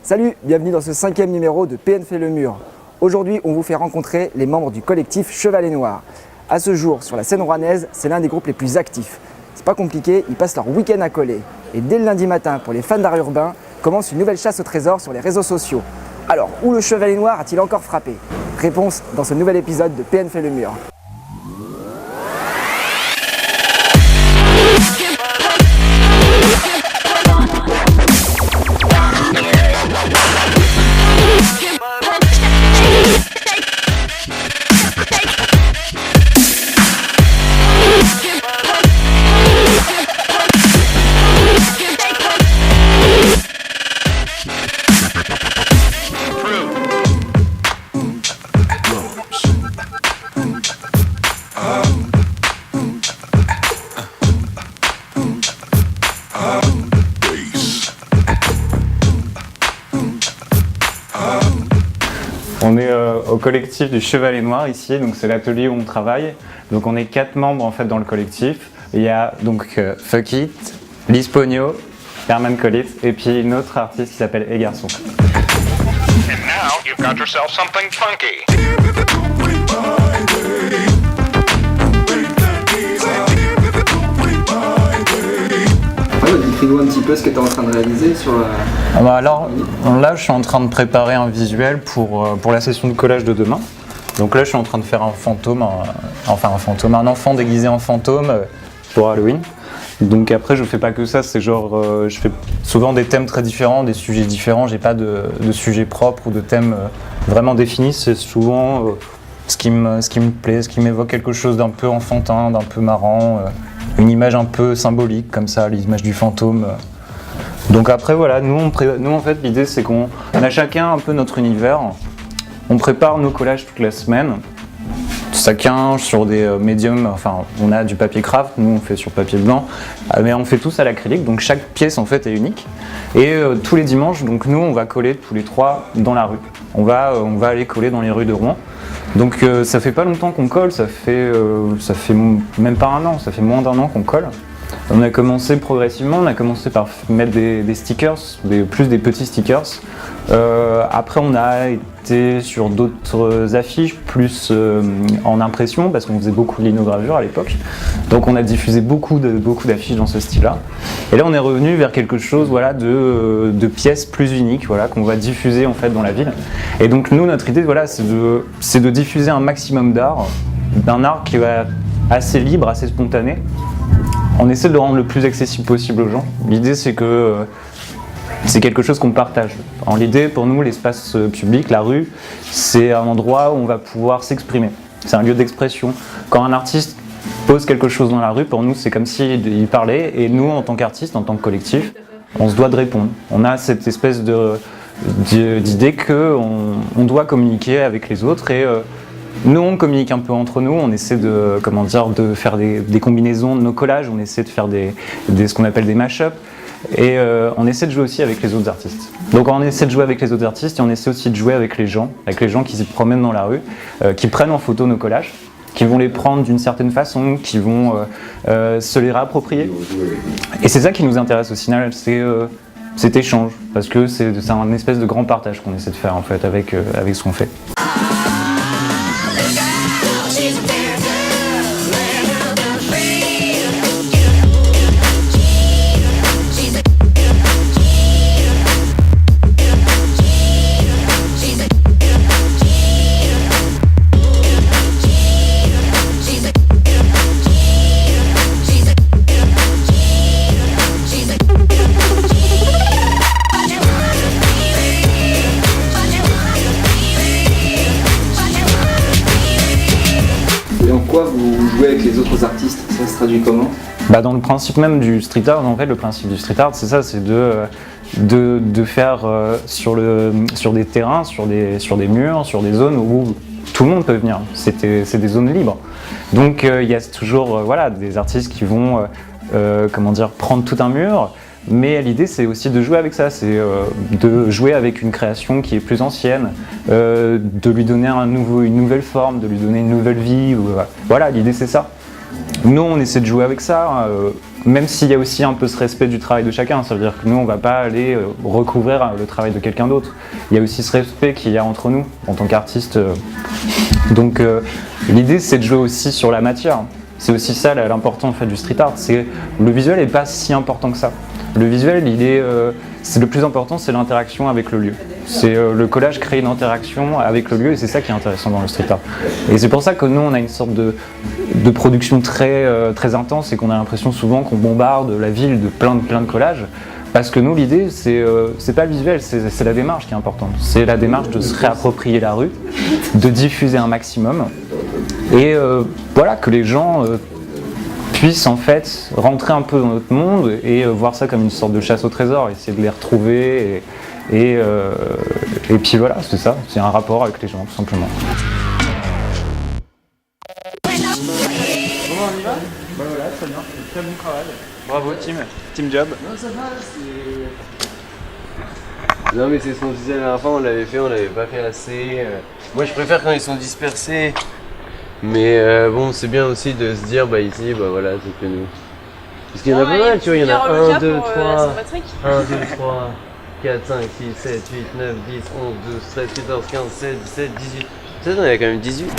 Salut, bienvenue dans ce 5e numéro de PN fait le mur. Aujourd'hui, on vous fait rencontrer les membres du collectif Chevalet Noir. À ce jour, sur la scène rouennaise, c'est l'un des groupes les plus actifs. C'est pas compliqué, ils passent leur week-end à coller. Et dès le lundi matin, pour les fans d'art urbain, commence une nouvelle chasse au trésor sur les réseaux sociaux. Alors, où le Chevalet Noir a-t-il encore frappé? Réponse dans ce nouvel épisode de PN fait le mur. On est au collectif du Chevalet Noir ici, donc c'est l'atelier où on travaille. Donc on est 4 membres en fait dans le collectif. Il y a donc Fuck It, Lise Pogno, Herman Collit et puis une autre artiste qui s'appelle Et Garçon. And now you've got yourself something funky. Décris-nous un petit peu ce que tu es en train de réaliser sur la... Alors là je suis en train de préparer un visuel pour la session de collage de demain. Donc là je suis en train de faire un fantôme, un enfant déguisé en fantôme pour Halloween. Donc après je fais pas que ça, c'est genre je fais souvent des thèmes très différents, des sujets différents, j'ai pas de sujet propre ou de thème vraiment défini, c'est souvent ce qui me plaît, ce qui m'évoque quelque chose d'un peu enfantin, d'un peu marrant, une image un peu symbolique comme ça, l'image du fantôme. Donc après voilà, nous en fait l'idée c'est qu'on a chacun un peu notre univers, on prépare nos collages toute la semaine, chacun sur des médiums, enfin on a du papier craft, nous on fait sur papier blanc, mais on fait tous à l'acrylique, donc chaque pièce en fait est unique. Et tous les dimanches, donc nous on va coller tous les 3 dans la rue, on va aller coller dans les rues de Rouen. Donc ça fait pas longtemps qu'on colle, ça fait même pas un an, ça fait moins d'1 an qu'on colle. On a commencé progressivement, on a commencé par mettre des stickers, plus des petits stickers. Après on a été sur d'autres affiches, plus en impression, parce qu'on faisait beaucoup de linogravure à l'époque. Donc on a diffusé beaucoup d'affiches dans ce style-là. Et là on est revenu vers quelque chose de pièces plus uniques qu'on va diffuser en fait dans la ville. Et donc nous notre idée c'est de diffuser un maximum d'art, d'un art qui va assez libre, assez spontané. On essaie de le rendre le plus accessible possible aux gens. L'idée c'est que c'est quelque chose qu'on partage. L'idée pour nous, l'espace public, la rue, c'est un endroit où on va pouvoir s'exprimer. C'est un lieu d'expression. Quand un artiste pose quelque chose dans la rue, pour nous c'est comme s'il parlait, et nous en tant qu'artistes, en tant que collectif, on se doit de répondre. On a cette espèce d'idée qu'on doit communiquer avec les autres, et nous on communique un peu entre nous, on essaie de faire des combinaisons de nos collages, on essaie de faire ce qu'on appelle des mash-ups, et on essaie de jouer aussi avec les autres artistes. Donc on essaie de jouer avec les autres artistes et on essaie aussi de jouer avec les gens qui se promènent dans la rue, qui prennent en photo nos collages, qui vont les prendre d'une certaine façon, qui vont se les réapproprier. Et c'est ça qui nous intéresse au final, c'est cet échange, parce que c'est un espèce de grand partage qu'on essaie de faire en fait avec ce qu'on fait. Vous jouez avec les autres artistes, ça se traduit comment? Dans le principe même du street art, en fait le principe du street art c'est ça, c'est de faire sur des terrains, sur des murs, sur des zones où tout le monde peut venir, c'est des zones libres. Donc il y a toujours des artistes qui vont prendre tout un mur, mais l'idée c'est aussi de jouer avec ça, c'est de jouer avec une création qui est plus ancienne, de lui donner une nouvelle forme, de lui donner une nouvelle vie, voilà, l'idée c'est ça. Nous on essaie de jouer avec ça, même s'il y a aussi un peu ce respect du travail de chacun, ça veut dire que nous on va pas aller recouvrir le travail de quelqu'un d'autre. Il y a aussi ce respect qu'il y a entre nous en tant qu'artistes. Donc l'idée c'est de jouer aussi sur la matière. C'est aussi ça l'important en fait du street art. C'est le visuel n'est pas si important que ça. Le visuel, c'est le plus important, c'est l'interaction avec le lieu. C'est le collage crée une interaction avec le lieu et c'est ça qui est intéressant dans le street art. Et c'est pour ça que nous on a une sorte de production très intense et qu'on a l'impression souvent qu'on bombarde la ville de plein de collages. Parce que nous l'idée c'est pas le visuel, c'est la démarche qui est importante. C'est la démarche de se réapproprier la rue, de diffuser un maximum et voilà que les gens puissent en fait rentrer un peu dans notre monde et voir ça comme une sorte de chasse au trésor, essayer de les retrouver et puis voilà, c'est ça, c'est un rapport avec les gens tout simplement. Comment on y va? Bah voilà, très bien, très bon travail. Bravo team job. Non, ça va, c'est... Non mais c'est ce qu'on disait la dernière fois, on l'avait pas fait assez. Moi je préfère quand ils sont dispersés. Mais bon, c'est bien aussi de se dire, bah ici, bah voilà, c'est que nous. Parce qu'il y en a pas mal, tu vois, il y en a 1, 2, 3, 1, 2, 3, 4, 5, 6, 7, 8, 9, 10, 11, 12, 13, 14, 15, 16, 17, 18. Peut-être on a quand même 18.